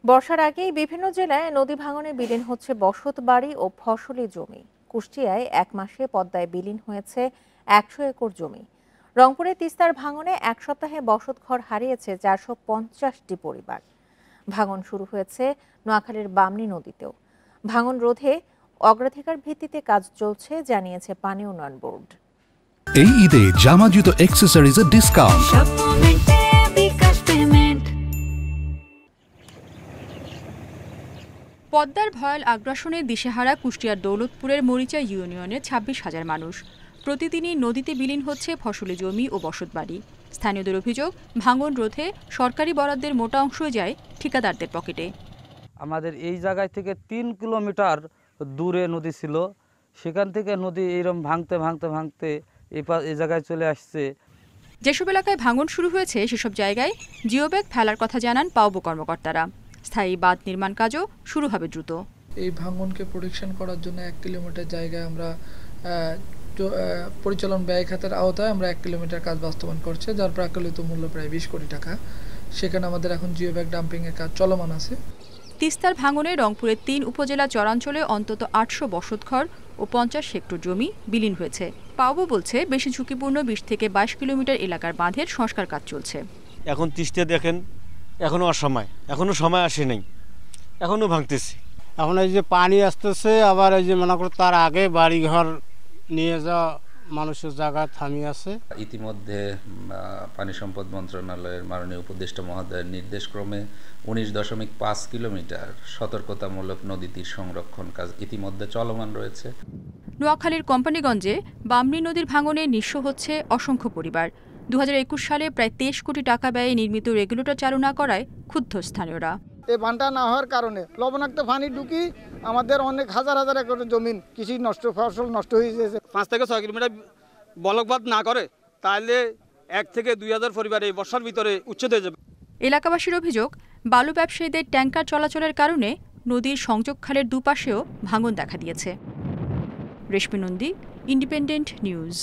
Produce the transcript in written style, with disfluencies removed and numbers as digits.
বর্ষার আগেই বিভিন্ন জেলায় নদী ভাঙনে বিলীন হচ্ছে বসত বাড়ি ও ফসলি জমি। কুষ্টিয়ায় এক মাসে পদ্মায় বিলীন হয়েছে ১০০ একর জমি। রংপুরে তিস্তার ভাঙনে এক সপ্তাহে বসতঘর হারিয়েছে ৪৫০টি পরিবার। ভাঙন শুরু হয়েছে নোয়াখালীর বামনী নদীতেও। ভাঙন রোধে অগ্রাধিকার ভিত্তিতে কাজ চলছে জানিয়েছে পানি উন্নয়ন বোর্ড। এই ঈদে জামা জুতো অ্যাক্সেসরিজের ডিসকাউন্ট। পদ্মার ভয়াল আগ্রাসনে দিশেহারা কুষ্টিয়ার দৌলতপুরের মরিচা ইউনিয়নের ২৬,০০০ মানুষ। প্রতিদিনই নদীতে বিলীন হচ্ছে ফসলি জমি ও বসতবাড়ি। স্থানীয়দের অভিযোগ, ভাঙন রোধে সরকারি বরাদ্দের মোটা অংশ যায় ঠিকাদারদের পকেটে। আমাদের এই জায়গায় থেকে ৩ কিলোমিটার দূরে নদী ছিল, সেখান থেকে নদী এইরকম ভাঙতে ভাঙতে ভাঙতে এই জায়গায় চলে আসছে। যেসব এলাকায় ভাঙন শুরু হয়েছে সেসব জায়গায় জিওব্যাগ ফেলার কথা জানান পাউবো কর্মকর্তারা। স্থায়ী বাঁধ নির্মাণ কাজও শুরু হবে দ্রুত। এই ভাঙনকে প্রোটেকশন করার জন্য ১ কিলোমিটার জায়গায় আমরা পরিচালন ব্যয় খাতের আওতায় আমরা ১ কিলোমিটার কাজ বাস্তবায়ন করছে, যার প্রাকলিত মূল্য প্রায় ২০ কোটি টাকা। সেখানে আমাদের এখন জিওব্যাগ ডাম্পিংয়ের কাজ চলমান আছে। তিস্তার ভাঙনে রংপুরের ৩ উপজেলা চরাঞ্চলে অন্তত ৮০০ বসতঘর ও ৫০ হেক্টর জমি বিলীন হয়েছে। পাউবো বলছে, বেশি ঝুঁকিপূর্ণ ২০ থেকে ২২ কিলোমিটার এলাকার বাঁধের সংস্কার কাজ চলছে। এখন তিস্তা দেখেন, এখনো অসময়, এখনো সময় আসে নাই, এখনো ভাঙতেছে। এখন এই যে পানি আসতেছে, আবার এই যে মনে করো তার আগে বাড়িঘর নিয়ে যাওয়া মানুষের জায়গা থামিয়ে আছে। ইতিমধ্যে পানি সম্পদ মন্ত্রণালয়ের মাননীয় উপদেষ্টা মহোদয়ের নির্দেশক্রমে ১৯.৫ কিলোমিটার সতর্কতামূলক নদী তীর সংরক্ষণ কাজ ইতিমধ্যে চলমান রয়েছে। নোয়াখালীর কোম্পানিগঞ্জে বামনী নদীর ভাঙনে নিঃস্ব হচ্ছে অসংখ্য পরিবার। ২০২১ সালে প্রায় ২৩ কোটি টাকা ব্যয়ে নির্মিত রেগুলেটর চালু না করায় ক্ষুব্ধ স্থানীয়রা। এই বাঁধটা না হওয়ার কারণে লবণাক্ত পানি ঢুকি আমাদের অনেক হাজার হাজার একর জমিন কৃষি নষ্ট, ফসল নষ্ট হয়ে গেছে। ৫ থেকে ৬ কিলোমিটার বলকবাদ না করে তাহলে ১ থেকে ২,০০০ পরিবার এই বর্ষার ভিতরে উচ্ছেদ হয়ে যাবে। এলাকাবাসীর অভিযোগ, বালু ব্যবসায়ীদের ট্যাঙ্কার চলাচলের কারণে নদীর সংযোগ খালের দুপাশেও ভাঙন দেখা দিয়েছে। রেশমি নন্দী, ইন্ডিপেন্ডেন্ট নিউজ।